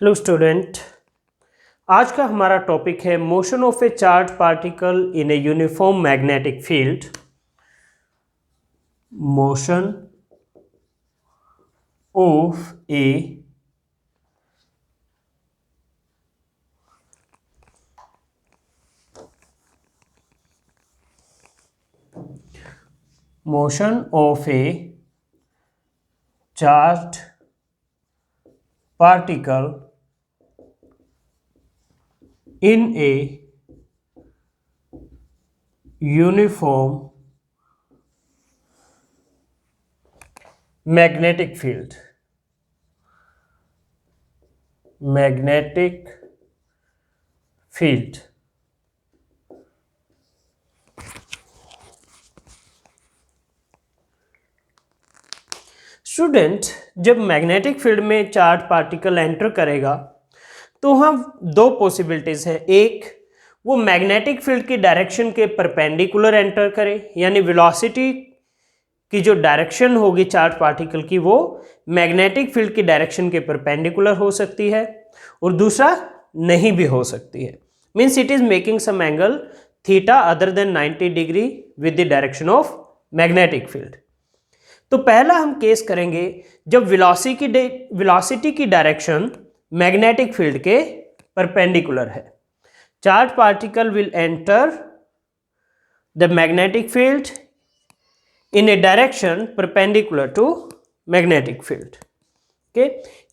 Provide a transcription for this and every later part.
Hello student. आज का हमारा टॉपिक है motion of A charge particle in a uniform magnetic field. Motion of A charge particle in a uniform magnetic field. Student, जब magnetic field में charge particle enter करेगा तो हम दो पॉसिबिलिटीज है। एक, वो मैग्नेटिक फील्ड की डायरेक्शन के परपेंडिकुलर एंटर करे, यानी वेलोसिटी की जो डायरेक्शन होगी चार्ज पार्टिकल की वो मैग्नेटिक फील्ड की डायरेक्शन के परपेंडिकुलर हो सकती है, और दूसरा नहीं भी हो सकती है। Means it is making some angle theta other than 90 degree with the direction of magnetic field. तो पहला हम केस करेंगे जब वेलोसिटी की डायरेक्शन मैग्नेटिक फील्ड के परपेंडिकुलर है। Charge particle will enter the magnetic field in a direction perpendicular to magnetic field. Okay,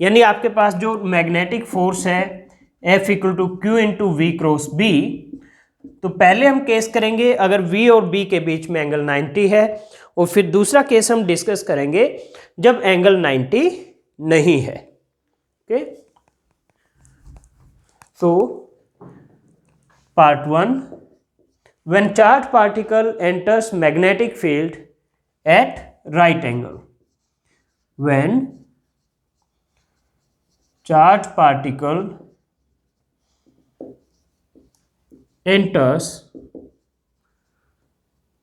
यानी आपके पास जो मैग्नेटिक फोर्स है F equal to Q into V cross B. तो पहले हम केस करेंगे अगर V और B के बीच में एंगल 90 है, और फिर दूसरा केस हम डिस्कस करेंगे जब एंगल 90 नहीं है। Okay, so part 1, when charge particle enters magnetic field at right angle. When charge particle enters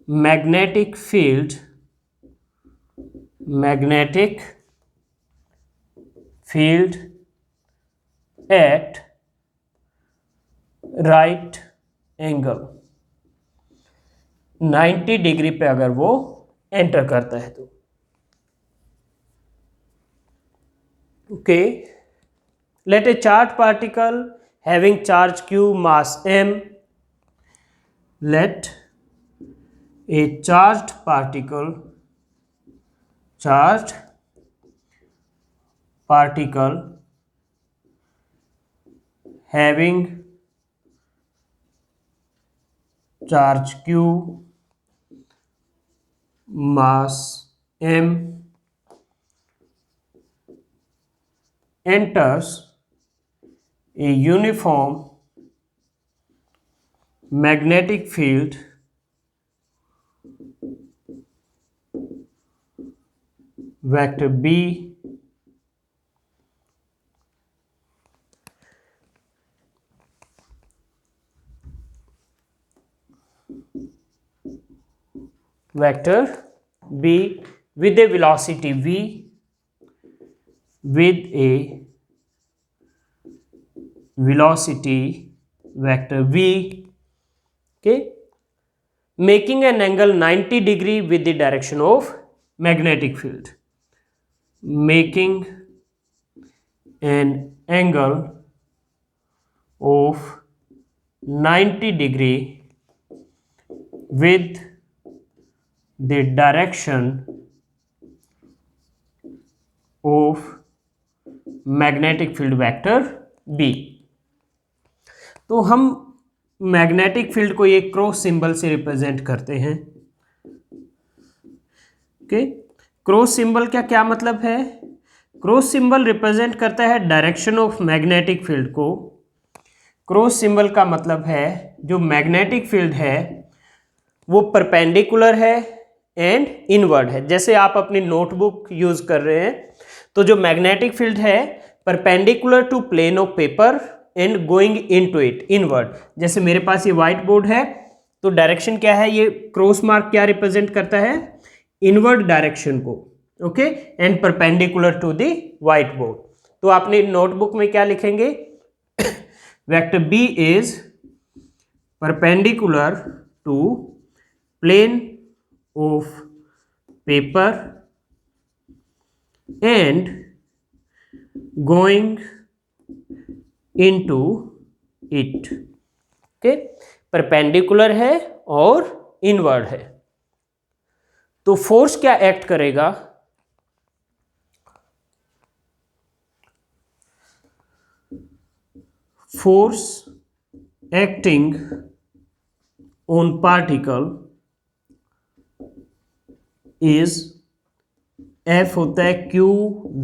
magnetic field at right angle 90 degree पे अगर वो एंटर करता है तो okay, let a charge particle having charge q mass m, let a charged particle having charge q mass m enters a uniform magnetic field vector B with a velocity v with a velocity vector v, okay, making an angle 90 degree with the direction of magnetic field, making an angle of 90 degree with the direction of magnetic field vector b। तो हम magnetic field को ये cross symbol से represent करते हैं। Okay, cross symbol का क्या मतलब है? क्रॉस सिंबल रिप्रेजेंट करता है डायरेक्शन ऑफ मैग्नेटिक फील्ड को। क्रॉस सिंबल का मतलब है जो मैग्नेटिक फील्ड है वो परपेंडिकुलर है एंड इनवर्ड है। जैसे आप अपनी नोटबुक यूज कर रहे हैं तो जो मैग्नेटिक फील्ड है perpendicular to plane of paper and going into it inward. जैसे मेरे पास ये व्हाइट बोर्ड है तो डायरेक्शन क्या है, ये क्रॉस मार्क क्या रिप्रेजेंट करता है? इनवर्ड डायरेक्शन को। Okay, and perpendicular to the whiteboard. तो आपने नोटबुक में क्या लिखेंगे, vector B is perpendicular to plane of paper and going into it. Okay, perpendicular है और इनवर्ड है, तो फोर्स क्या एक्ट करेगा, force acting on particle is F होता है क्यू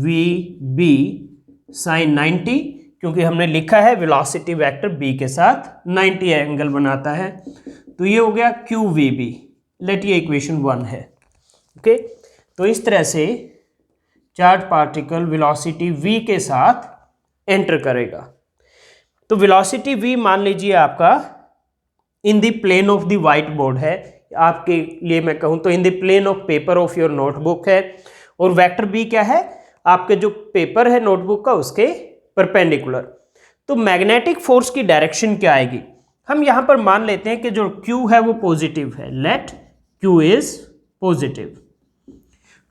वी बी साइन 90, क्योंकि हमने लिखा है वेलोसिटी वेक्टर बी के साथ 90 एंगल बनाता है, तो ये हो गया क्यू वी बी। लेट ये इक्वेशन 1 है। ओके, तो इस तरह से चार्ज पार्टिकल वेलोसिटी v के साथ एंटर करेगा। तो वेलोसिटी v मान लीजिए आपका in the plane of the whiteboard है, आपके लिए मैं कहूँ तो in the plane of paper of your notebook है, और वेक्टर b क्या है, आपके जो पेपर है नोटबुक का उसके परपेंडिकुलर। तो मैग्नेटिक फोर्स की डायरेक्शन क्या आएगी, हम यहां पर मान लेते हैं कि जो q है वो पॉजिटिव है, लेट q इज पॉजिटिव,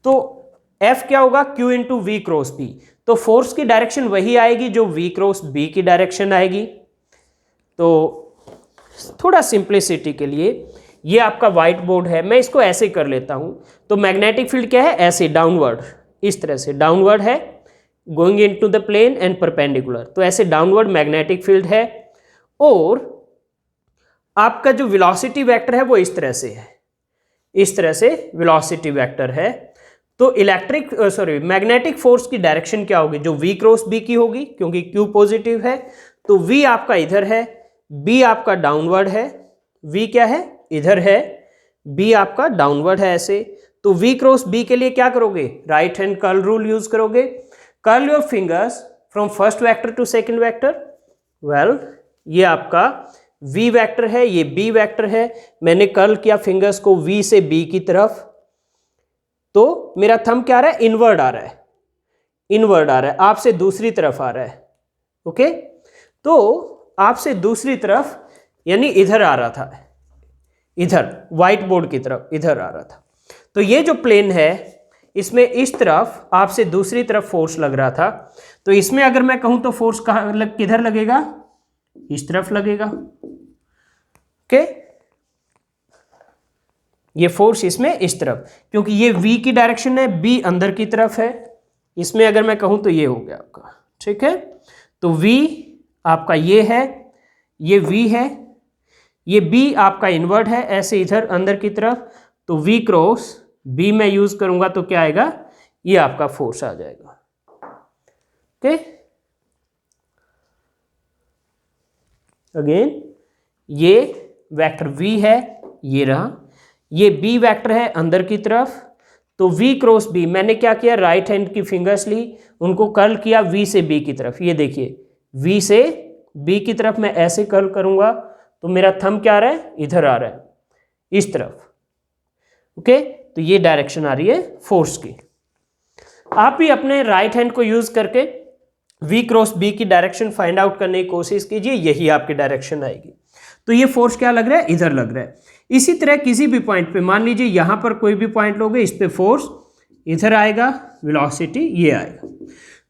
तो F क्या होगा, Q into V cross B, तो फोर्स की डायरेक्शन वही आएगी जो V क्रॉस बी की डायरेक्शन आएगी। तो थोड़ा सिंप्लिसिटी के लिए ये आपका व्हाइट बोर्ड है, मैं इसको ऐसे कर लेता हूं, तो मैग्नेटिक फील्ड क्या है, ऐसे डाउनवर्ड, इस तरह से डाउनवर्ड है, going into the plane and perpendicular, तो ऐसे डाउनवर्ड मैग्नेटिक फील्ड है, और आपका जो वेलोसिटी वेक्टर है वो इस तरह से है, इस तरह से वेलोसिटी वेक्टर है। तो मैग्नेटिक फोर्स की डायरेक्शन क्या होगी, जो v क्रॉस b की होगी, क्योंकि q पॉजिटिव है, तो v आपका इधर है, b आपका डाउनवर्ड है, v क्या है, इधर है, b आपका डाउनवर्ड है ऐसे, तो v क्रॉस b के लिए क्या करोगे, right hand curl rule use करोगे, curl your fingers from first vector to second vector. Well, ये आपका v वेक्टर है, ये b वेक्टर है, मैंने कर्ल किया फिंगर्स को v से b की तरफ, तो मेरा थंब क्या आ रहा है, इनवर्ड आ रहा है, इनवर्ड आ रहा है, आपसे दूसरी तरफ आ रहा है। ओके, तो आपसे दूसरी तरफ यानी इधर आ रहा था, इधर व्हाइट बोर्ड की तरफ इधर आ रहा था, तो ये जो प्लेन है इसमें इस तरफ आपसे दूसरी तरफ फोर्स लग रहा था, तो इसमें अगर मैं कहूं तो फोर्स कहां किधर लगेगा, इस तरफ लगेगा। ओके, ये फोर्स इसमें इस तरफ, क्योंकि ये v की डायरेक्शन है, b अंदर की तरफ है, इसमें अगर मैं कहूं तो ये हो गया आपका, ठीक है, तो v आपका ये है, ये v है, ये b आपका इनवर्ट है ऐसे इधर अंदर की तरफ, तो v क्रॉस b मैं यूज करूंगा तो क्या आएगा, ये आपका फोर्स आ जाएगा। ओके, अगेन ये वेक्टर v है, ये रहा, ये b वेक्टर है अंदर की तरफ, तो v क्रॉस b मैंने क्या किया, राइट हैंड की फिंगर्स ली, उनको कर्ल किया v से b की तरफ, ये देखिए v से b की तरफ मैं ऐसे कर्ल करूंगा तो मेरा थंब क्या आ रहा है, इधर आ रहा है, इस तरफ। ओके, तो ये डायरेक्शन आ रही है फोर्स की। आप भी अपने राइट हैंड को यूज करके v क्रॉस b की डायरेक्शन फाइंड आउट करने की कोशिश कीजिए, यही आपकी डायरेक्शन आएगी। तो ये फोर्स क्या लग रहा है, इधर लग रहा है। इसी तरह किसी भी पॉइंट पे, मान लीजिए यहां पर कोई भी पॉइंट लोगे, इस पे फोर्स इधर आएगा, वेलोसिटी ये आएगा।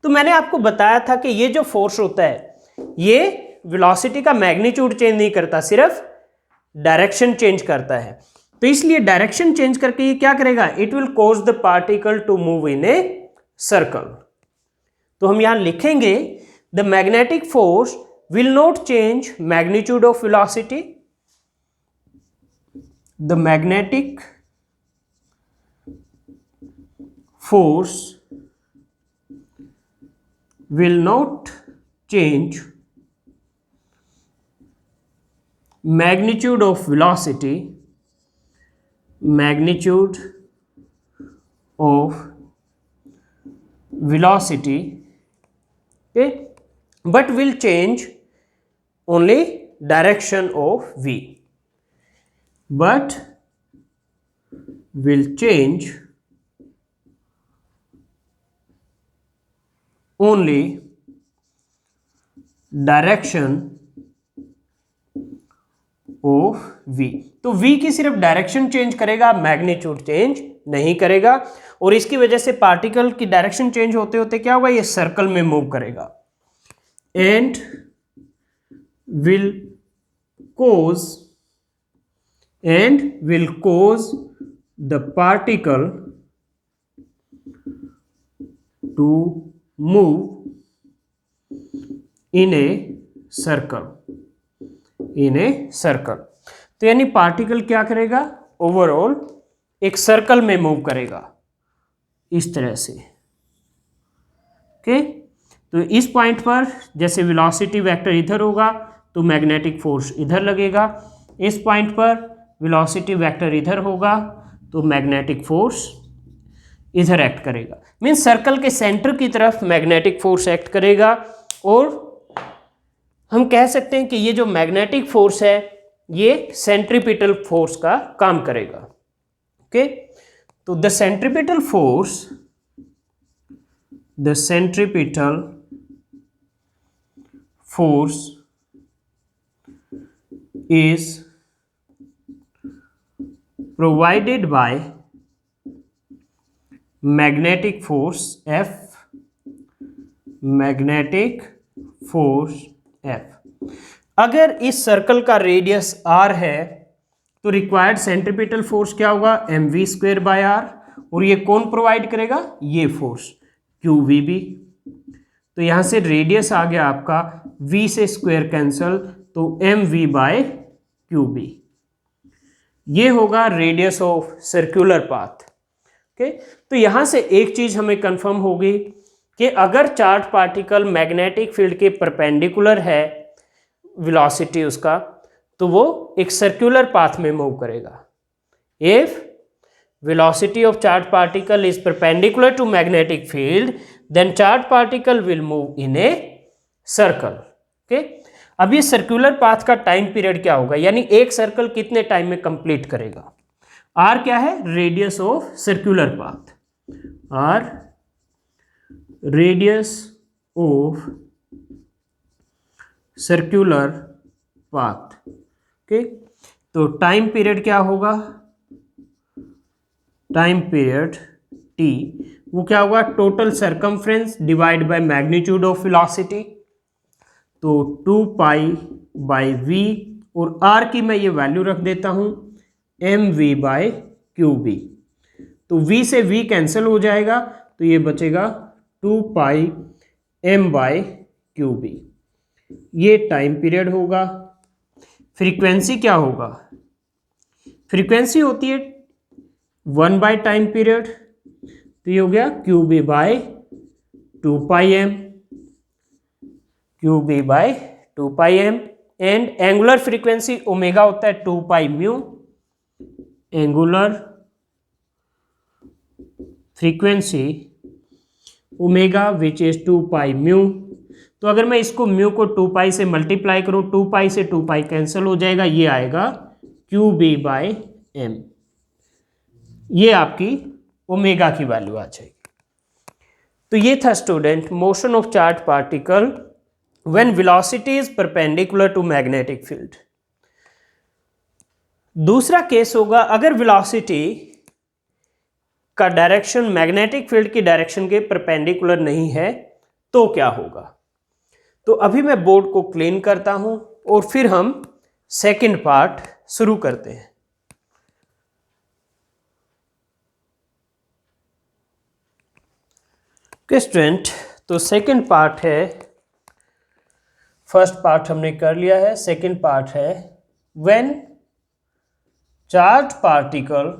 तो मैंने आपको बताया था कि ये जो फोर्स होता है ये वेलोसिटी का मैग्नीट्यूड चेंज नहीं करता, सिर्फ डायरेक्शन चेंज करता है। तो इसलिए डायरेक्शन चेंज करके ये क्या करेगा, it will cause the particle to move in a circle. तो हम यहां लिखेंगे the magnetic force will not change magnitude of velocity, the magnetic force will not change magnitude of velocity, magnitude of velocity, okay, but will change only direction of v, but will change only direction of v। तो v की सिर्फ direction change करेगा, magnitude change नहीं करेगा, और इसकी वजह से पार्टिकल की डायरेक्शन चेंज होते होते क्या होगा, ये सर्कल में मूव करेगा and will cause the particle to move in a circle। तो यानी पार्टिकल क्या करेगा, ओवरऑल एक सर्कल में मूव करेगा इस तरह से। ओके, तो इस पॉइंट पर जैसे वेलोसिटी वेक्टर इधर होगा तो मैग्नेटिक फोर्स इधर लगेगा, इस पॉइंट पर वेलोसिटी वेक्टर इधर होगा तो मैग्नेटिक फोर्स इधर एक्ट करेगा। मीन्स सर्कल के सेंटर की तरफ मैग्नेटिक फोर्स एक्ट करेगा, और हम कह सकते हैं कि ये जो मैग्नेटिक फोर्स है ये सेंट्रीपिटल फोर्स का काम करेगा। ओके, तो the centripetal force is provided by magnetic force F। अगर इस सर्कल का रेडियस r है तो रिक्वायर्ड सेंट्रीपिटल फोर्स क्या होगा, mv²/r, और ये कौन प्रोवाइड करेगा, ये फोर्स qvb। तो यहां से रेडियस आ गया आपका v से स्क्वायर कैंसल, तो mv/qb, ये होगा radius of circular path. Okay, तो यहां से एक चीज हमें कंफर्म होगी कि अगर चार्ज पार्टिकल मैग्नेटिक फील्ड के परपेंडिकुलर है वेलोसिटी उसका, तो वो एक सर्कुलर पाथ में मूव करेगा। If velocity of charged particle is perpendicular to magnetic field, then charged particle will move in a circle। okay? अब ये सर्कुलर पाथ का टाइम पीरियड क्या होगा, यानी एक सर्कल कितने टाइम में कंप्लीट करेगा। r क्या है, radius of circular path, r radius of circular path. Okay, तो टाइम पीरियड क्या होगा, टाइम पीरियड t, वो क्या होगा, total circumference divide by magnitude of velocity, तो 2π/v, और r की मैं ये वैल्यू रख देता हूं mv/qb। तो v से v कैंसिल हो जाएगा तो ये बचेगा 2πm/qb, ये टाइम पीरियड होगा। फ्रीक्वेंसी क्या होगा, फ्रीक्वेंसी होती है 1 टाइम पीरियड, तो ये हो गया qb/2πm, and angular frequency omega होता है 2πμ, angular frequency omega which is 2πμ। तो अगर मैं इसको म्यू को 2π से मल्टीप्लाई करूं, 2π से 2π कैंसिल हो जाएगा, ये आएगा qb/m, ये आपकी ओमेगा की वैल्यू आ जाएगी। तो ये था student motion of charge particle when velocity is perpendicular to magnetic field. दूसरा केस होगा अगर वेलोसिटी का डायरेक्शन मैग्नेटिक फील्ड की डायरेक्शन के परपेंडिकुलर नहीं है तो क्या होगा। तो अभी मैं बोर्ड को क्लीन करता हूं और फिर हम सेकंड पार्ट शुरू करते हैं। स्टूडेंट, तो सेकंड पार्ट है, फर्स्ट पार्ट हमने कर लिया है, सेकंड पार्ट है when charge particle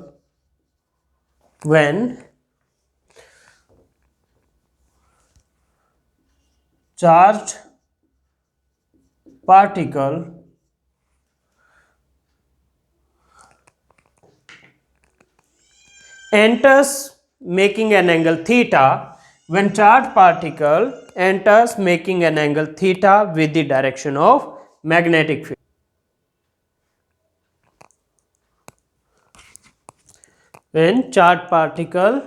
enters making an angle theta, when charged particle enters making an angle theta with the direction of magnetic field. When charged particle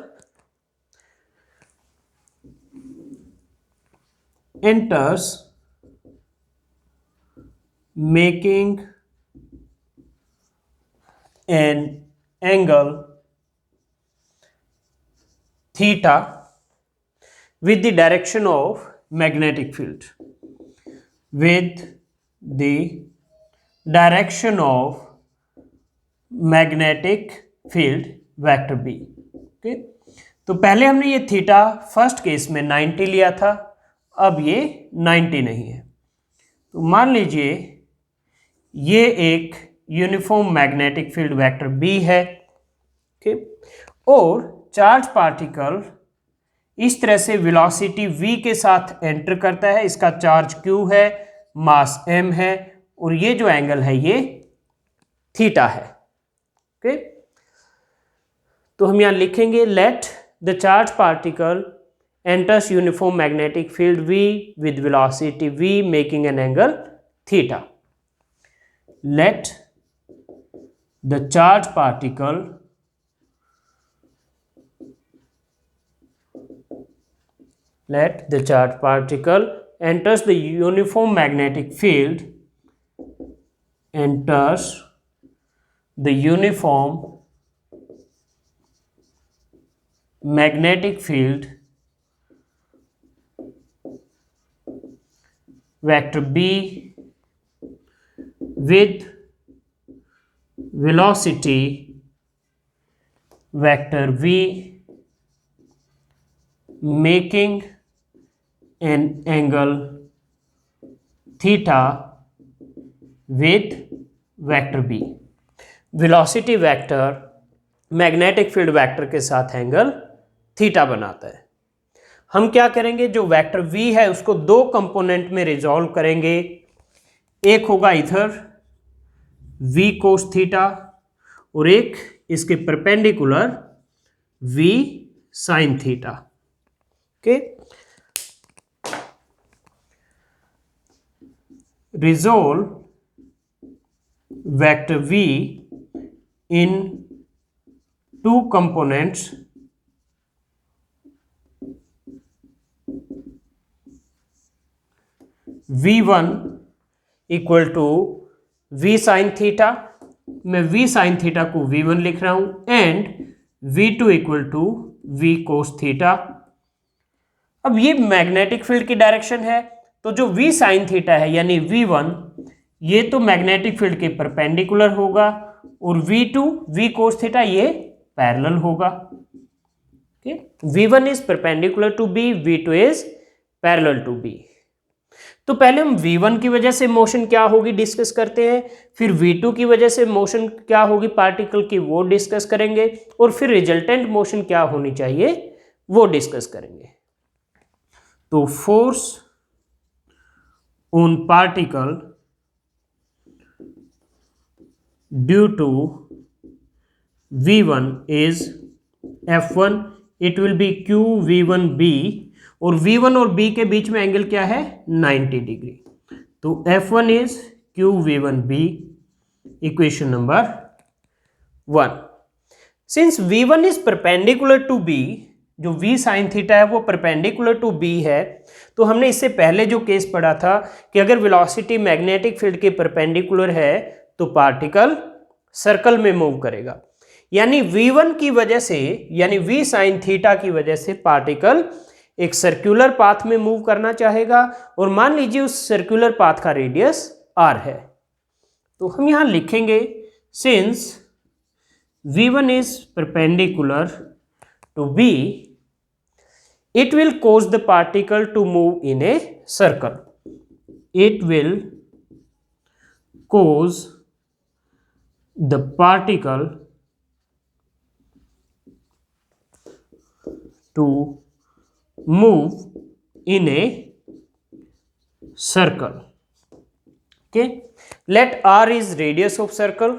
enters making an angle theta with the direction of magnetic field, with the direction of magnetic field vector B. Okay, तो पहले हमने ये theta first case में 90 लिया था, अब ये 90 नहीं है। तो मान लीजिए ये एक uniform magnetic field vector B है। ओके, और चार्ज पार्टिकल इस तरह से वेलोसिटी v के साथ एंटर करता है। इसका चार्ज q है, मास m है, और ये जो एंगल है ये थीटा है। ओके, तो हम यहां लिखेंगे let the charge particle enters uniform magnetic field v with velocity v making an angle theta. Let the charge particle enters the uniform magnetic field, enters the uniform magnetic field vector b with velocity vector v making an angle theta with vector b। Velocity vector magnetic field vector के साथ angle theta बनाता है। हम क्या करेंगे, जो vector v है उसको दो कंपोनेंट में रिजॉल्व करेंगे। एक होगा इधर v कोस थीटा और एक इसके perpendicular v sine theta. Okay, resolve vector v in two components v1 equal to v sine theta, मैं v साइन थीटा को v1 लिख रहा हूं, and v2 equal to v cos theta. अब ये मैग्नेटिक फील्ड की डायरेक्शन है, तो जो v साइन थीटा है यानी v1 ये तो मैग्नेटिक फील्ड के परपेंडिकुलर होगा, और v2 v कोस थीटा ये पैरेलल होगा। Okay, v1 is perpendicular to b, v2 is parallel to b। तो पहले हम v1 की वजह से मोशन क्या होगी डिस्कस करते हैं, फिर v2 की वजह से मोशन क्या होगी पार्टिकल की वो डिस्कस करेंगे, और फिर रिजल्टेंट मोशन क्या होनी चाहिए वो डिस्कस करेंगे। तो force on particle due to v1 is f1, it will be q v1b, और v1 और b के बीच में एंगल क्या है 90 डिग्री। तो f1 is q v1b, equation number 1। Since v1 is perpendicular to b, जो v साइन थीटा है वो परपेंडिकुलर टू b है, तो हमने इससे पहले जो केस पढ़ा था कि अगर वेलोसिटी मैग्नेटिक फील्ड के परपेंडिकुलर है तो पार्टिकल सर्कल में मूव करेगा, यानी v1 की वजह से यानी v साइन थीटा की वजह से पार्टिकल एक सर्कुलर पाथ में मूव करना चाहेगा, और मान लीजिए उस सर्कुलर पाथ का रेडियस r है। तो हम यहां लिखेंगे since v1 is perpendicular to b, it will cause the particle to move in a circle. It will cause the particle to move in a circle. Okay, let r is radius of circle,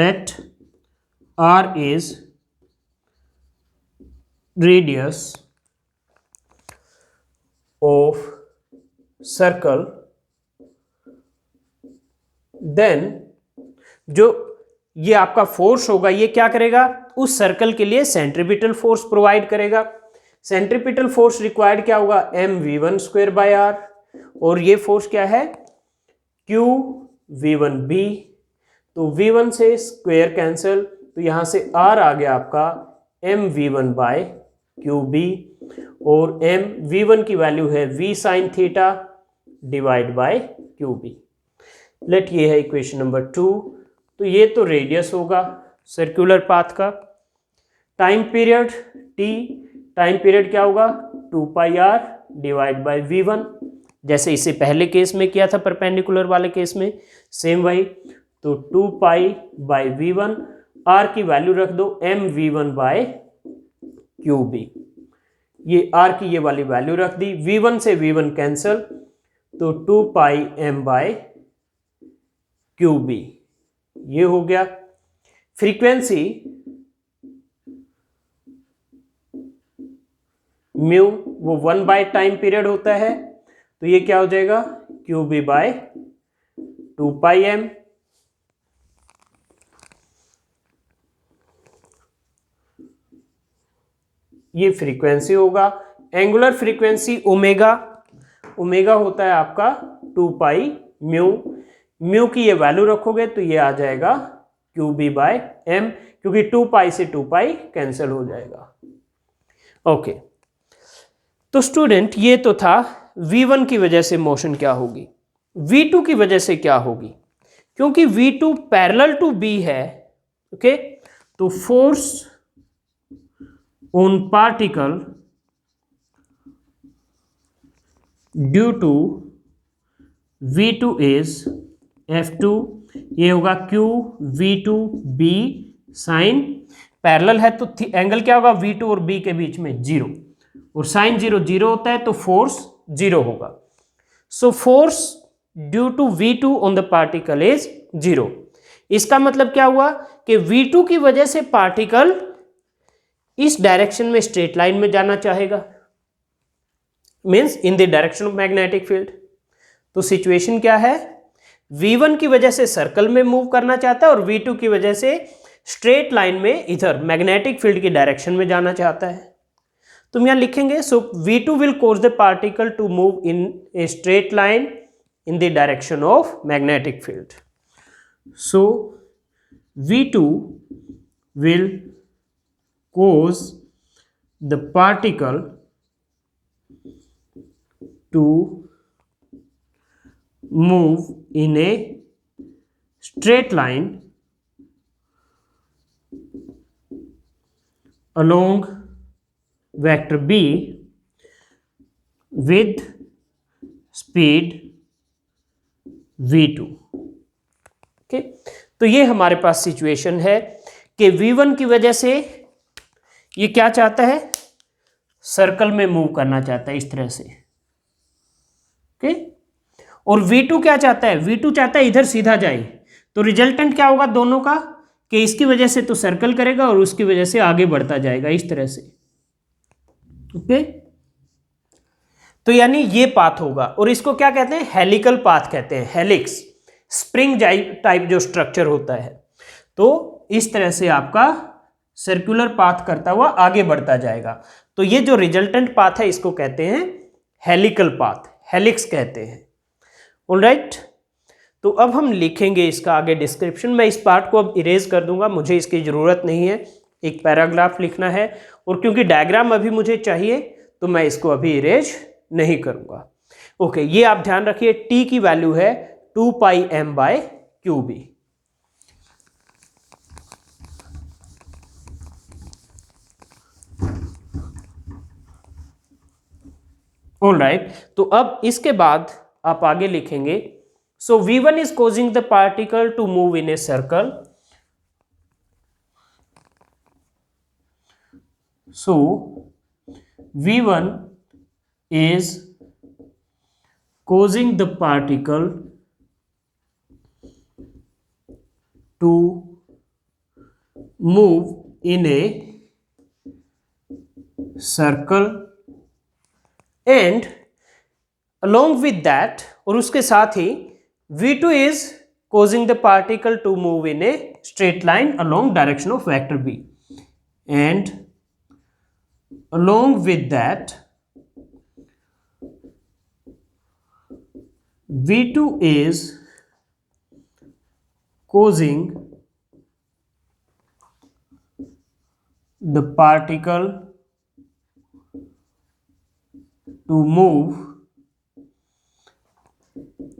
let r is radius of circle, then जो ये आपका force होगा ये क्या करेगा, उस circle के लिए सेंट्रीपिटल फोर्स प्रोवाइड करेगा। सेंट्रीपिटल फोर्स रिक्वायर्ड क्या होगा, mv1 स्क्वायर बाय r, और ये फोर्स क्या है Q V1B, तो V1 से स्क्वायर कैंसिल, तो यहाँ से R आ गया आपका M V1 बाय QB, और M V1 की वैल्यू है V sine theta divide by QB। Let ये है इक्वेशन नंबर 2। तो ये तो रेडियस होगा सर्कुलर पाथ का। Time period T, time period क्या होगा 2 पाई R डिवाइड बाय V1, जैसे इसे पहले केस में किया था परपेंडिकुलर वाले केस में, सेम वही। तो 2 पाई बाय V1, R की वैल्यू रख दो M V1 बाय QB, ये R की ये वाली वैल्यू रख दी, V1 से V1 कैंसिल, तो 2 पाई M बाय QB ये हो गया। फ्रीक्वेंसी म्यू वो 1 बाय टाइम पीरियड होता है, तो ये क्या हो जाएगा QB बाय 2 पाई M। ये फ्रीक्वेंसी होगा। एंगुलर फ्रीक्वेंसी ओमेगा, ओमेगा होता है आपका 2 पाई म्यू, म्यू की ये वैल्यू रखोगे तो ये आ जाएगा QB बाय M, क्योंकि 2 पाई से 2 पाई कैंसिल हो जाएगा। ओके, तो स्टूडेंट ये तो था V1 की वजह से मोशन क्या होगी, V2 की वजह से क्या होगी, क्योंकि V2 पैरेलल टू B है। ओके, तो force on particle due to V2 is F2, ये होगा Q V2B साइन, पैरेलल है तो एंगल क्या होगा V2 और B के बीच में 0, और साइन 0 0 होता है तो फोर्स 0 होगा। So force due to V2 on the particle is 0। इसका मतलब क्या हुआ कि V2 की वजह से पार्टिकल इस डायरेक्शन में स्ट्रेट लाइन में जाना चाहेगा, means in the direction of magnetic field. तो सिचुएशन क्या है, V1 की वजह से सर्कल में मूव करना चाहता है और V2 की वजह से स्ट्रेट लाइन में इधर मैग्नेटिक फील्ड की डायरेक्शन में जाना चाहता है। तुम यहां लिखेंगे, so V2 will cause the particle to move in a straight line in the direction of magnetic field. So V2 will cause the particle to move in a straight line along vector B with speed V2। Okay, तो ये हमारे पास situation है कि V1 की वजह से ये क्या चाहता है, सर्कल में मूव करना चाहता है इस तरह से। ओके, और V2 क्या चाहता है, V2 चाहता है इधर सीधा जाए, तो रिजल्टेंट क्या होगा दोनों का, कि इसकी वजह से तो सर्कल करेगा और उसकी वजह से आगे बढ़ता जाएगा इस तरह से। ओके, तो यानी ये पाथ होगा, और इसको क्या कहते हैं, हेलिकल पाथ कहते हैं, हेलिक्स, स्प्रिंग टाइप जो स्ट्रक्चर होता है। तो इस तरह से आपका सर्कुलर पाथ करता हुआ आगे बढ़ता जाएगा। तो ये जो रिजल्टेंट पाथ है इसको कहते हैं हेलिकल पाथ, हेलिक्स कहते हैं। ऑलराइट, तो अब हम लिखेंगे इसका आगे डिस्क्रिप्शन। मैं इस पार्ट को अब इरेज कर दूंगा, मुझे इसकी ज़रूरत नहीं है, एक पैराग्राफ लिखना है, और क्योंकि डायग्राम अभी मुझे चाहिए तो मैं इसको अभी इरेज नहीं करूंगा। ओके, ये आप ध्यान रखिए, टी की वैल्यू है 2 pi m by QB। Alright, तो अब इसके बाद आप आगे लिखेंगे, so V1 is causing the particle to move in a circle, so V1 is causing the particle to move in a circle and along with that, और उसके साथ ही V2 is causing the particle to move in a straight line along direction of vector B, and along with that V2 is causing the particle to move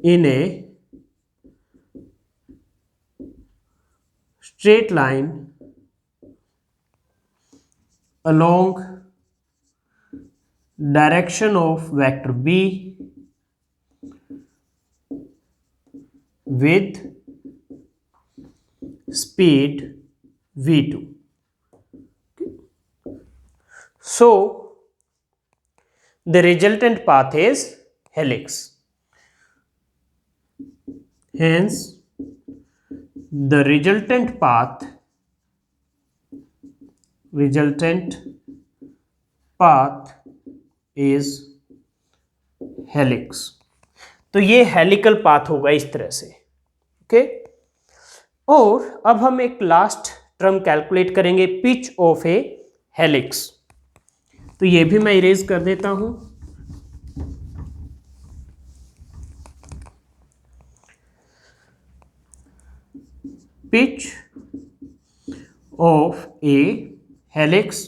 in a straight line along direction of vector B with speed v2. So the resultant path is helix. Hence the resultant path is helix. तो ये helical path होगा इस तरह से, okay. और अब हम एक लास्ट टर्म कैलकुलेट करेंगे, पिच ऑफ ए हेलिक्स। तो ये भी मैं इरेज कर देता हूं। Pitch of A helix,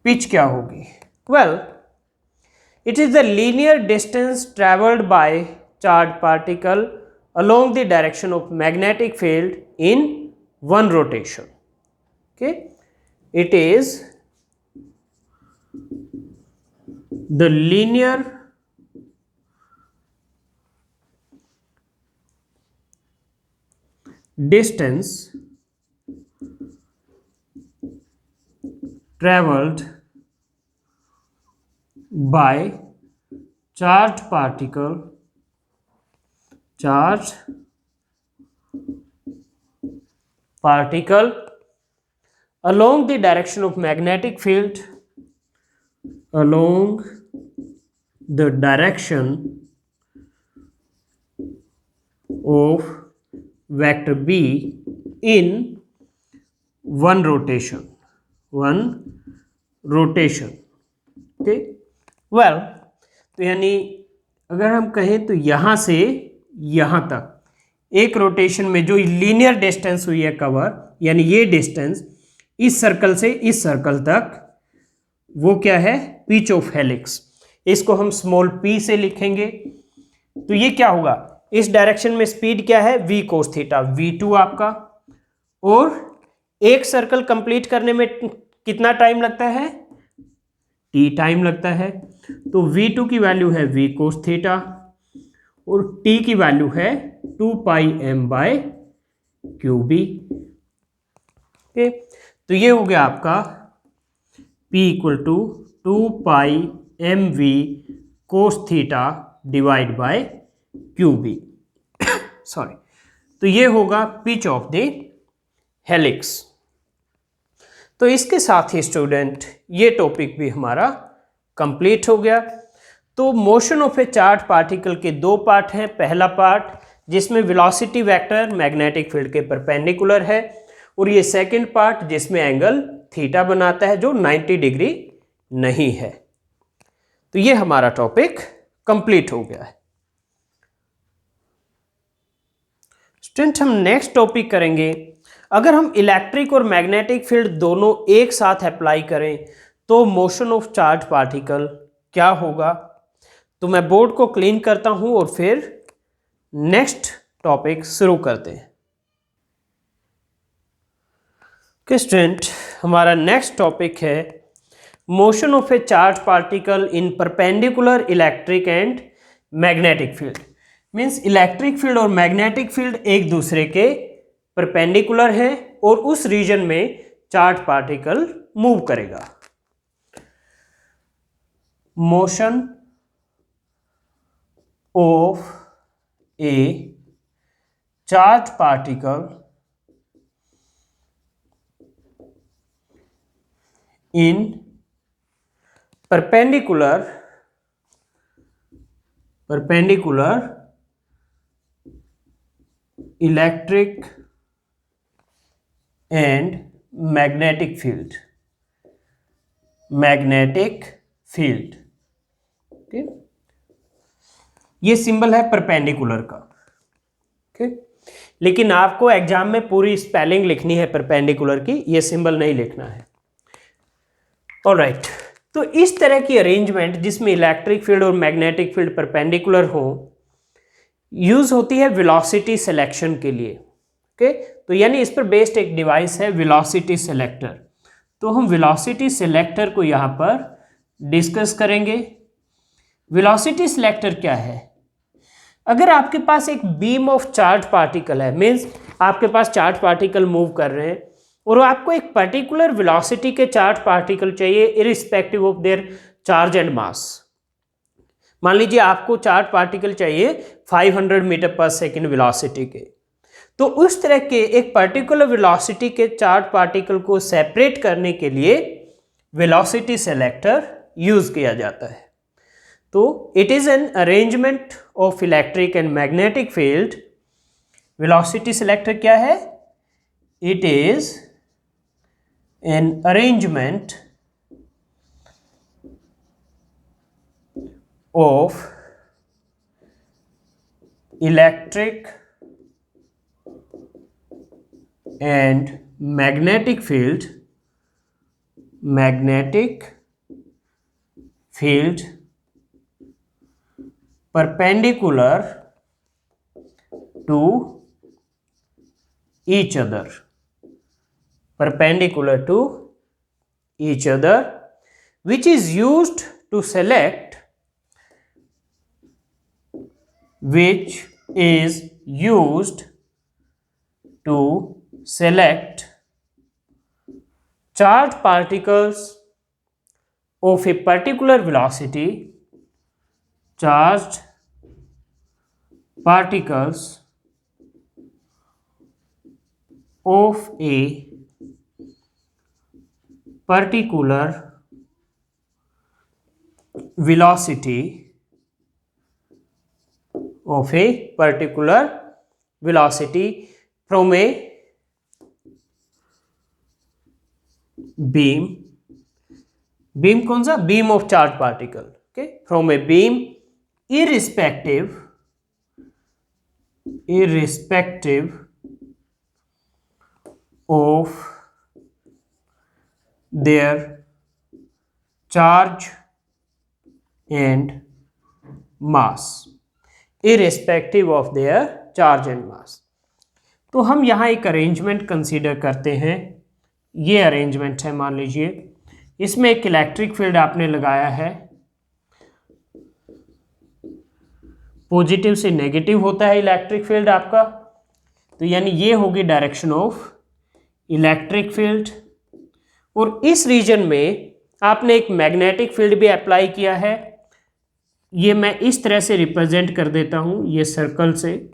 pitch क्या होगी? Well, it is the linear distance traveled by charged particle along the direction of magnetic field in one rotation. Okay, it is the linear distance traveled by charged particle along the direction of magnetic field, along the direction of vector B in one rotation. Okay, well, तो यानी अगर हम कहें तो यहां से यहां तक एक रोटेशन में जो लीनियर डिस्टेंस हुई है कवर, यानी ये डिस्टेंस इस सर्कल से इस सर्कल तक, वो क्या है? Pitch of helix. इसको हम स्मॉल p से लिखेंगे। तो ये क्या होगा? इस डायरेक्शन में स्पीड क्या है? v cos थीटा, v2 आपका। और एक सर्कल कंप्लीट करने में कितना टाइम लगता है? t टाइम लगता है। तो v2 की वैल्यू है v cos थीटा और t की वैल्यू है 2 pi m by Q B. Okay, तो ये हो गया आपका p equal to 2 pi M V cos theta divide by Q B. Sorry, तो ये होगा पिच ऑफ द हेलिक्स। तो इसके साथ ही स्टूडेंट ये टॉपिक भी हमारा कंप्लीट हो गया। तो motion of A charge particle के दो पार्ट हैं। पहला पार्ट जिसमें वेलोसिटी वेक्टर मैग्नेटिक फील्ड के परपेंडिकुलर है, और ये सेकंड पार्ट जिसमें एंगल थीटा बनाता है जो 90 डिग्री नहीं है। तो ये हमारा टॉपिक कंप्लीट हो गया है। स्टूडेंट, हम नेक्स्ट टॉपिक करेंगे, अगर हम इलेक्ट्रिक और मैग्नेटिक फील्ड दोनों एक साथ अप्लाई करें तो मोशन ऑफ चार्ज पार्टिकल क्या होगा। तो मैं बोर्ड को क्लीन करता हूं और फिर नेक्स्ट टॉपिक शुरू करते हैं। ओके स्टूडेंट, हमारा नेक्स्ट टॉपिक है motion of A charge particle in perpendicular electric and magnetic field. Means electric field और मैग्नेटिक फील्ड एक दूसरे के परपेंडिकुलर है और उस रीजन में चार्ज पार्टिकल मूव करेगा। Motion of A charge particle in perpendicular electric and magnetic field okay? ये सिंबल है परपेंडिकुलर का। ओके, लेकिन आपको एग्जाम में पूरी स्पेलिंग लिखनी है परपेंडिकुलर की, ये सिंबल नहीं लिखना है। ऑलराइट, तो इस तरह की अरेंजमेंट जिसमें इलेक्ट्रिक फील्ड और मैग्नेटिक फील्ड परपेंडिकुलर हो, यूज होती है वेलोसिटी सिलेक्शन के लिए। ओके, तो यानी इस पर बेस्ड एक डिवाइस है वेलोसिटी सिलेक्टर। तो हम वेलोसिटी सिलेक्टर को यहाँ पर डिस्कस करेंगे। वेलोसिटी सिलेक्टर क्या है? अगर आपके पास एक बीम ऑफ चार्ज पार्टिकल है, मीन्स आपके पास चार्ज पार्टिकल मूव कर रहे हैं और आपको एक पर्टिकुलर वेलोसिटी के चार्ज पार्टिकल चाहिए irrespective of their charge and mass. मान लीजिए आपको चार्ज पार्टिकल चाहिए 500 मीटर पर सेकेंड वेलोसिटी के, तो उस तरह के एक पर्टिकुलर वेलोसिटी के चार्ज पार्टिकल को सेपरेट करने के लिए वेलोसिटी सेलेक्टर यूज किया जाता है। तो it is an arrangement of electric and magnetic field. Velocity selector क्या है? It is an arrangement of electric and magnetic field perpendicular to each other, which is used to select charged particles of a particular velocity, charged particles of a particular velocity from a beam कौन सा? Beam of charge particle. Okay, from a beam irrespective of their charge and mass, तो हम यहाँ एक arrangement consider करते हैं। ये arrangement है, मान लीजिए इसमें एक इलेक्ट्रिक फील्ड आपने लगाया है, पॉजिटिव से नेगेटिव होता है इलेक्ट्रिक फील्ड आपका, तो यानी ये होगी डायरेक्शन ऑफ इलेक्ट्रिक फील्ड। और इस रीजन में आपने एक मैग्नेटिक फील्ड भी अप्लाई किया है। ये मैं इस तरह से रिप्रेजेंट कर देता हूं, ये सर्कल से।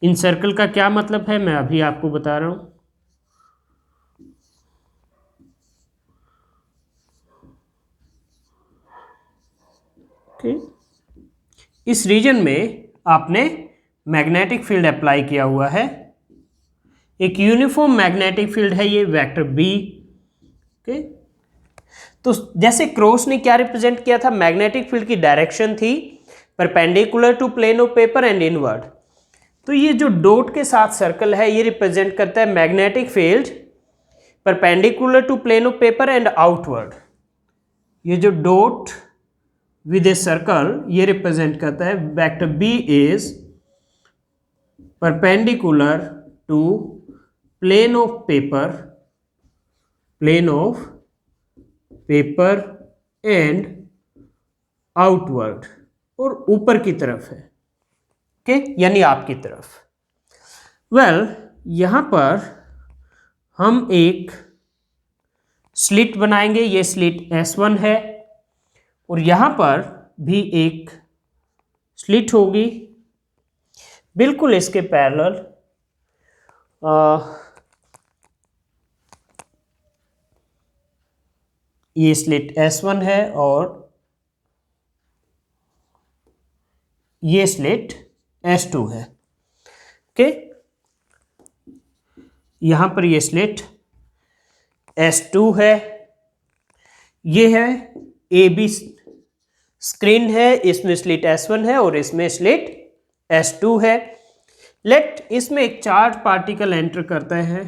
इन सर्कल का क्या मतलब है मैं अभी आपको बता रहा हूं। इस रीजन में आपने मैग्नेटिक फील्ड अप्लाई किया हुआ है, एक यूनिफॉर्म मैग्नेटिक फील्ड है ये, वेक्टर बी। ओके, तो जैसे क्रॉस ने क्या रिप्रेजेंट किया था, मैग्नेटिक फील्ड की डायरेक्शन थी perpendicular to plane of paper and inward. तो ये जो डॉट के साथ सर्कल है ये रिप्रेजेंट करता है magnetic field perpendicular to plane of paper and outward. ये जो डॉट विद ए सर्कल ये रिप्रेजेंट करता है vector B is perpendicular to plane of paper and outward, और ऊपर की तरफ है। ओके, यानी आपकी तरफ। वेल, यहां पर हम एक स्लिट बनाएंगे, ये स्लिट S1 है, और यहां पर भी एक स्लिट होगी बिल्कुल इसके पैरेलल। ये स्लिट S1 है और ये स्लिट S2 है। ओके, यहां पर ये स्लिट S2 है, ये है AB स्क्रीन है, इसमें स्लिट S1 है और इसमें स्लिट S2 है। लेट इसमें एक चार्ज पार्टिकल एंटर करता है,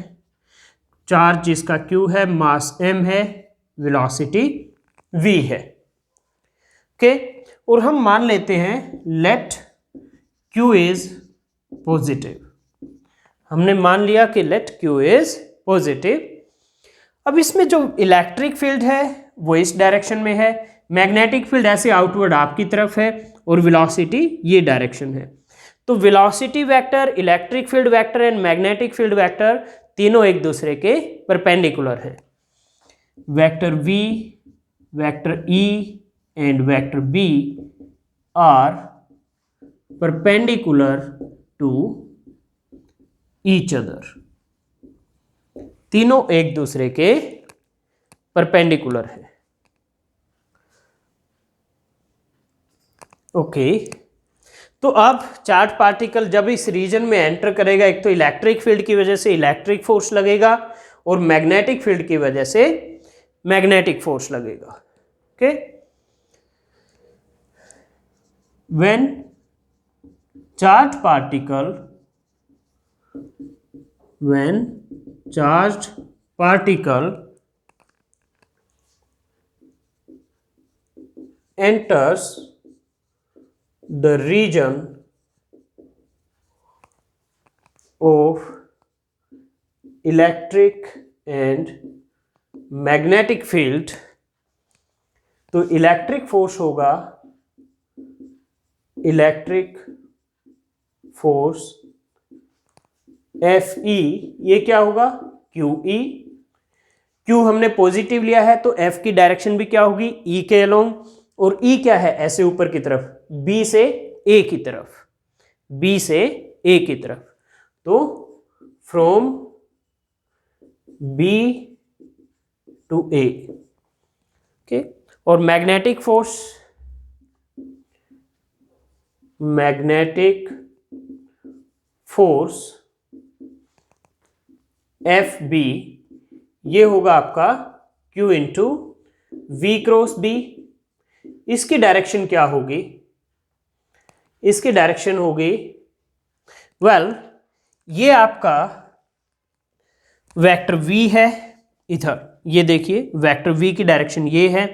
चार्ज जिसका Q है, मास m है, वेलोसिटी v है। ओके, और हम मान लेते हैं लेट Q इज पॉजिटिव। हमने मान लिया कि लेट Q इज पॉजिटिव। अब इसमें जो इलेक्ट्रिक फील्ड है वो इस डायरेक्शन में है, मैग्नेटिक फील्ड ऐसे आउटवर्ड आपकी तरफ है, और वेलोसिटी ये डायरेक्शन है। तो velocity vector, electric field vector and magnetic field vector तीनों एक दूसरे के परपेंडिकुलर हैं। Vector v, vector e and vector b are perpendicular to each other. तीनों एक दूसरे के परपेंडिकुलर है। ओके, तो अब चार्ज पार्टिकल जब इस रीजन में एंटर करेगा, एक तो इलेक्ट्रिक फील्ड की वजह से इलेक्ट्रिक फोर्स लगेगा और मैग्नेटिक फील्ड की वजह से मैग्नेटिक फोर्स लगेगा। Okay, when charge particle enters the region of electric and magnetic field, तो इलेक्ट्रिक फोर्स होगा, इलेक्ट्रिक फोर्स Fe, ये क्या होगा QE। Q हमने पॉजिटिव लिया है तो F की डायरेक्शन भी क्या होगी, E के अलोंग, और E क्या है ऐसे ऊपर की तरफ, B से A की तरफ, B से A की तरफ, तो from B to A। Okay, और मैग्नेटिक फोर्स FB ये होगा आपका Q into V cross B। इसकी डायरेक्शन क्या होगी, इसकी डायरेक्शन होगी ये आपका वेक्टर V है इधर, ये देखिए वेक्टर V की डायरेक्शन ये है,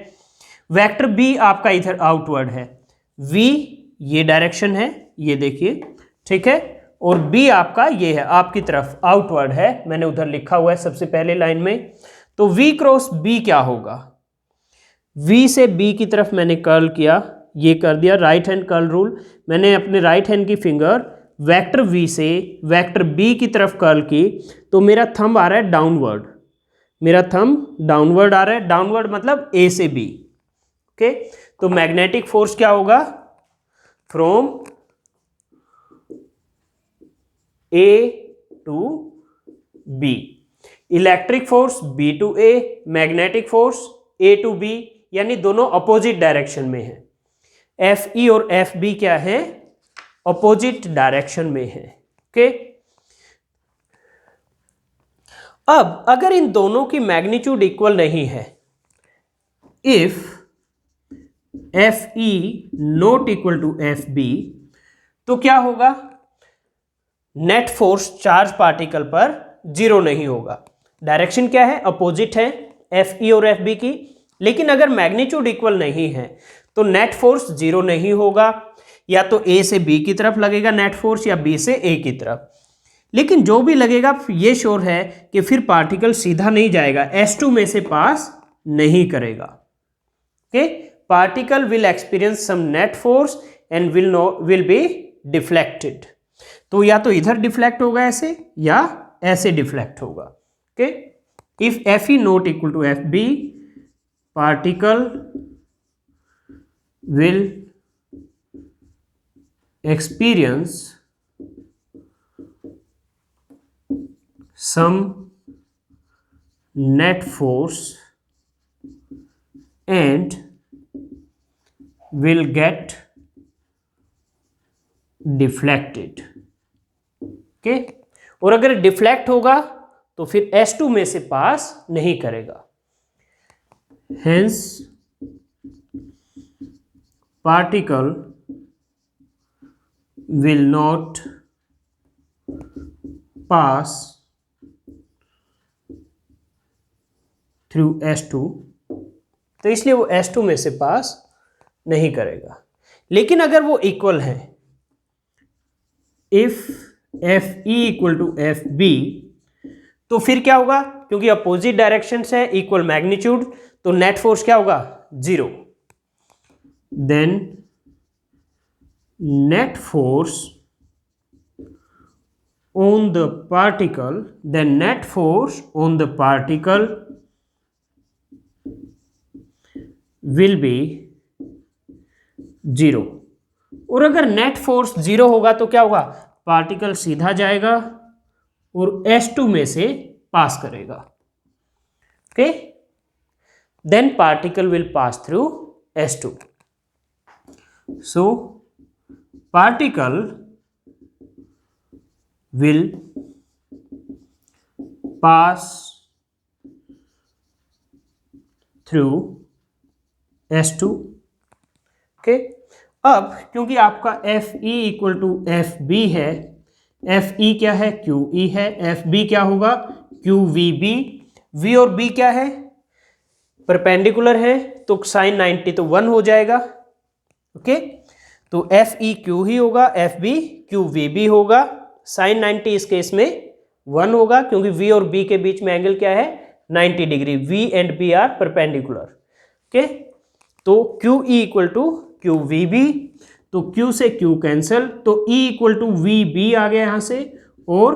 वेक्टर B आपका इधर आउटवर्ड है, V ये डायरेक्शन है, ये देखिए, ठीक है, और B आपका ये है आपकी तरफ आउटवर्ड है, मैंने उधर लिखा हुआ है सबसे पहले लाइन में। तो V क्रॉस B क्या होगा, V से B की तरफ मैंने कर्ल किया, ये कर दिया राइट हैंड कर्ल रूल, मैंने अपने राइट हैंड की फिंगर वेक्टर V से वेक्टर B की तरफ कर्ल की, तो मेरा थंब आ रहा है डाउनवर्ड, मेरा थंब डाउनवर्ड आ रहा है, डाउनवर्ड मतलब A से B। ओके, तो मैग्नेटिक फोर्स क्या होगा, from A to B, electric force B to A, magnetic force A to B, यानी दोनों अपोजिट डायरेक्शन में है। FE और FB क्या है, अपोजिट डायरेक्शन में है। ओके, अब अगर इन दोनों की मैग्नीट्यूड इक्वल नहीं है, if FE not equal to FB, तो क्या होगा, नेट फोर्स चार्ज पार्टिकल पर जीरो नहीं होगा। डायरेक्शन क्या है, अपोजिट है FE और FB की, लेकिन अगर मैग्नीट्यूड इक्वल नहीं है तो नेट फोर्स जीरो नहीं होगा, या तो A से B की तरफ लगेगा नेट फोर्स या B से A की तरफ, लेकिन जो भी लगेगा ये श्योर है कि फिर पार्टिकल सीधा नहीं जाएगा, S2 में से पास नहीं करेगा। Okay, particle will experience some net force and will be deflected, तो या तो इधर डिफ्लेक्ट होगा ऐसे या ऐसे डिफ्लेक्ट होगा। Okay, if FE not equal to FB, पार्टिकल will experience some net force and will get deflected। Okay, और अगर डिफ्लेक्ट होगा तो फिर S2 में से पास नहीं करेगा। Hence particle will not pass through S2, तो इसलिए वो S2 में से पास नहीं करेगा। लेकिन अगर वो इक्वल है, if FE equal to FB, तो फिर क्या होगा, क्योंकि अपोजिट डायरेक्शन है, इक्वल मैग्नीट्यूड, तो नेट फोर्स क्या होगा, 0। Then net force on the particle, then net force on the particle will be 0। और अगर नेट फोर्स 0 होगा तो क्या होगा, पार्टिकल सीधा जाएगा और S2 में से पास करेगा। Okay, then particle will pass through S2। So particle will pass through S2। Okay, अब क्योंकि आपका FE इक्वल टू FB है, FE क्या है, QE है, FB क्या होगा, QVB। V और B क्या है, परपेंडिकुलर है, तो साइन 90 तो 1 हो जाएगा। ओके, तो FE Q ही होगा, FB QVB होगा, साइन 90 इस केस में 1 होगा, क्योंकि V और B के बीच में एंगल क्या है, 90 degree. V and B are perpendicular. Okay, तो QE इक्वल टू QVB, तो Q से Q कैंसल, तो E इक्वल टू VB आ गया यहां से, और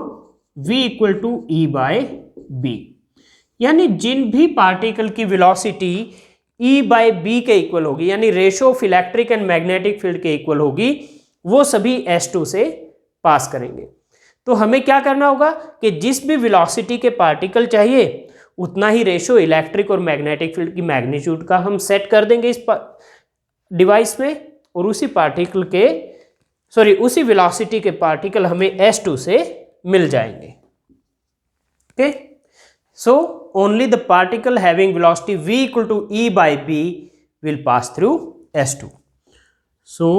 V equal to E by B। यानी जिन भी पार्टिकल की वेलोसिटी E बाय B के इक्वल होगी, यानी ratio of electric and magnetic field के इक्वल होगी, वो सभी S2 से पास करेंगे। तो हमें क्या करना होगा कि जिस भी वेलोसिटी के पार्टिकल चाहिए उतना ही रेशो इलेक्ट्रिक और मैग्नेटिक फील्ड की मैग्नीट्यूड का हम सेट कर देंगे इस डिवाइस में, और उसी पार्टिकल के उसी वेलोसिटी के पार्टिकल हमें S2 से मिल जाएंगे। Okay, so only the particle having velocity V equal to E by B will pass through S2। So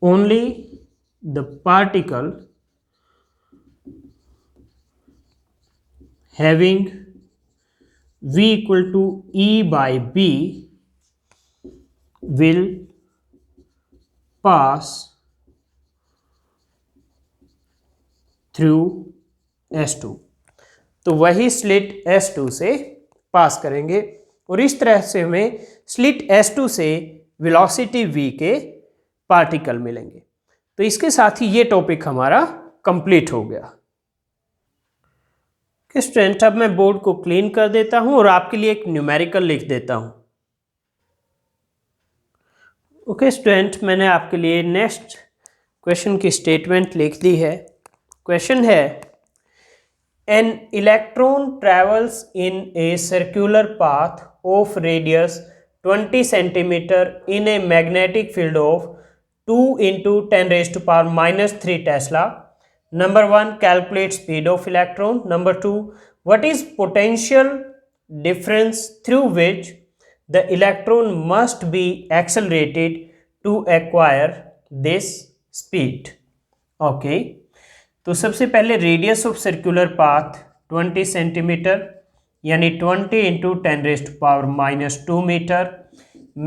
only the particle having V equal to E by B will pass through S2। तो वही slit S2 से पास करेंगे, और इस तरह से हमें slit S2 से वेलोसिटी V के पार्टिकल मिलेंगे। तो इसके साथ ही ये टॉपिक हमारा कंप्लीट हो गया। कि स्टूडेंट, अब मैं बोर्ड को क्लीन कर देता हूं और आपके लिए एक न्यूमेरिकल लिख देता हूं। ओके स्टूडेंट, मैंने आपके लिए नेक्स्ट क्वेश्चन की स्टेटमेंट लिख दी है। क्वेश्चन है, an electron travels in a circular path of radius 20 centimetre in a magnetic field of 2 into 10 raised to power minus 3 Tesla. Number 1, calculate speed of electron. Number 2, what is potential difference through which the electron must be accelerated to acquire this speed? Okay, तो सबसे पहले radius of circular path 20 centimetre, यानी 20 into 10 raised to power minus 2 metre,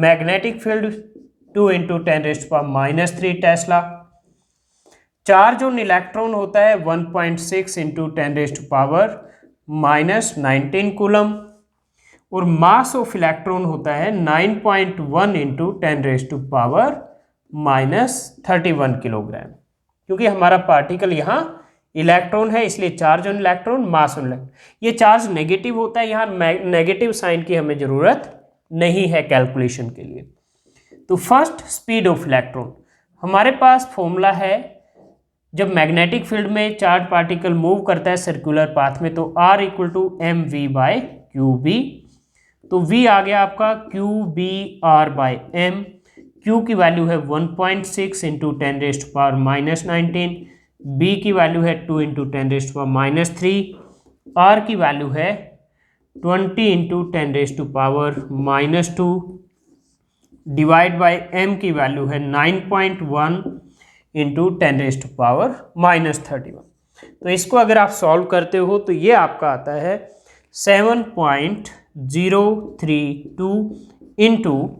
magnetic field 2 into 10 raised to power minus 3 tesla, charge on electron होता है 1.6 into 10 raised to power minus 19 coulomb, और mass of electron होता है 9.1 into 10 raised to power minus 31 kilogram. क्योंकि हमारा particle यहाँ electron है, इसलिए charge on electron, mass on electron. ये चार्ज नेगेटिव होता है, यहाँ नेगेटिव साइन की हमें जरूरत नहीं है कैलकुलेशन के लिए। तो फर्स्ट, स्पीड ऑफ इलेक्ट्रॉन, हमारे पास फॉर्मूला है, जब मैग्नेटिक फील्ड में चार्ज पार्टिकल मूव करता है सर्कुलर पाथ में, तो R equal to mv by QB। तो V आ गया आपका QBR बाय M। Q की वैल्यू है 1.6 into 10 raised power minus 19, B की वैल्यू है 2 into 10 raised power minus 3, R की वैल्यू है 20 into 10 raised power minus 2, divide by M की वैल्यू है 9.1 इंटू 10⁻⁻31। तो इसको अगर आप सॉल्व करते हो तो ये आपका आता है 7.032 इंटू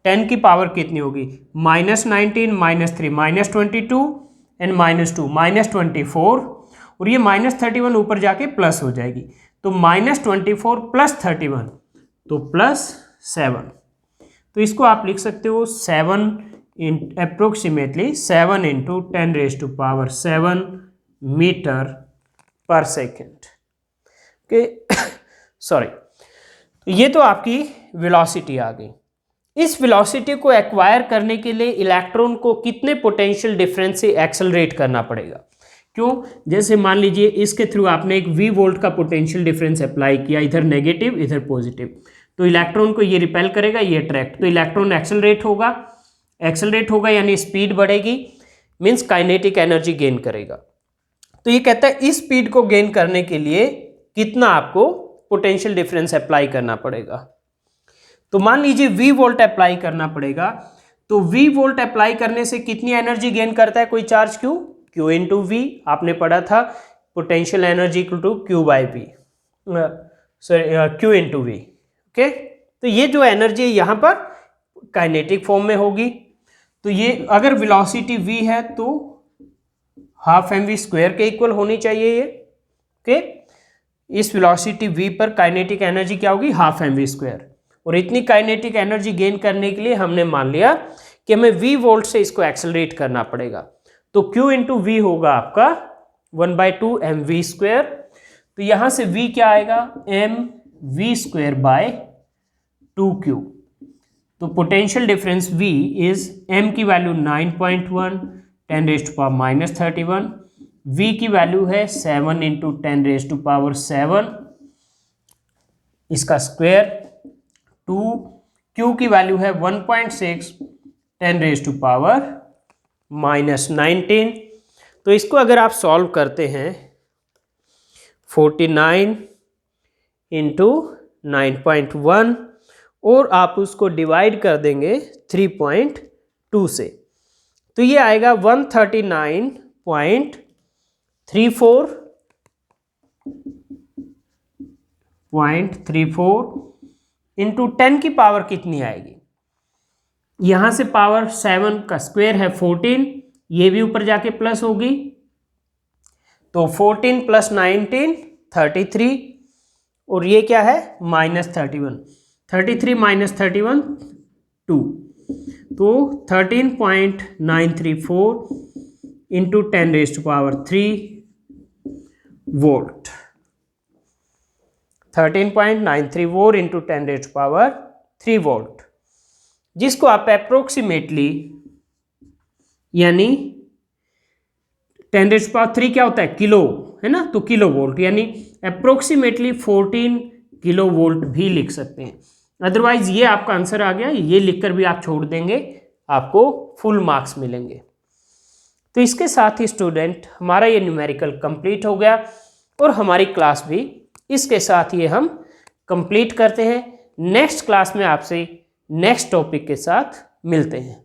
10 की पावर कितनी होगी, -19, -3, -22 एंड -2 -24, और ये -31 ऊपर जाके प्लस हो जाएगी, तो -24 + 31 तो +7। तो इसको आप लिख सकते हो 7 7 इंटू 10⁻7 मीटर पर सेकेंड। Okay, sorry. ये तो आपकी वेलोसिटी आ गई। इस वेलोसिटी को एक्वायर करने के लिए इलेक्ट्रॉन को कितने पोटेंशियल डिफरेंस से एक्सेलरेट करना पड़ेगा? क्यों? जैसे मान लीजिए इसके थ्रू आपने एक v वोल्ट का पोटेंशियल डिफरेंस अप्लाई किया, इधर नेगेटिव इधर पॉजिटिव, तो इलेक्ट्रॉन को ये रिपेल करेगा, ये अट्रैक्ट, तो इलेक्ट्रॉन एक्सेलरेट होगा यानी स्पीड बढ़ेगी, मीन्स काइनेटिक एनर्जी गेन करेगा। तो ये कहता है इस स्पीड को गेन करने के लिए कितना आपको पोटेंशियल डिफरेंस अप्लाई करना पड़ेगा। तो मान लीजिए v वोल्ट अप्लाई करना पड़ेगा, तो v वोल्ट अप्लाई करने से कितनी एनर्जी गेन करता है कोई चार्ज q इंटू वी, आपने पढ़ा था potential energy equal to q/v, q into V. Okay, तो ये जो एनर्जी है यहाँ पर काइनेटिक फॉर्म में होगी। तो ये अगर वेलोसिटी v है तो 12 mv² के इक्वल होनी चाहिए ये। ओके, इस वेलोसिटी v पर काइनेटिक एनर्जी क्या होगी, 12 mv², और इतनी काइनेटिक एनर्जी गेन करने के लिए हमने मान लिया कि हमें v वोल्ट से इसको एक्सेलरेट करना पड़ेगा, तो q इंटू वी होगा आपका 1/2 mv²। तो यहां से v क्या आएगा, mv²/2q। तो potential difference v is m की वैल्यू 9.1 10⁻31, v की वैल्यू है 7 इंटू 10⁻7 इसका स्क्वायर, 2, q की वैल्यू है 1.6 10⁻⁻19। तो इसको अगर आप सॉल्व करते हैं 49 इंटू 9.1 और आप उसको डिवाइड कर देंगे 3.2 से, तो ये आएगा 139.34 इंटू 10 की पावर कितनी आएगी, यहां से पावर 7 का स्क्वायर है 14, ये भी ऊपर जाके प्लस होगी, तो 14 + 19 33, और ये क्या है -31, 33 - 31 2, तो 13.934 इंटू 10⁻³ वोल्ट, 13.934 इंटू 10⁻³ वोल्ट, जिसको आप अप्रोक्सीमेटली यानी 10⁻³ क्या होता है, किलो है ना, तो किलो वोल्ट यानी अप्रोक्सीमेटली 14 किलो वोल्ट भी लिख सकते हैं। अदरवाइज ये आपका आंसर आ गया, ये लिखकर भी आप छोड़ देंगे, आपको फुल मार्क्स मिलेंगे। तो इसके साथ ही स्टूडेंट हमारा ये न्यूमेरिकल कंप्लीट हो गया और हमारी क्लास भी इसके साथ ही हम कंप्लीट करते हैं। नेक्स्ट क्लास में आपसे नेक्स्ट टॉपिक के साथ मिलते हैं।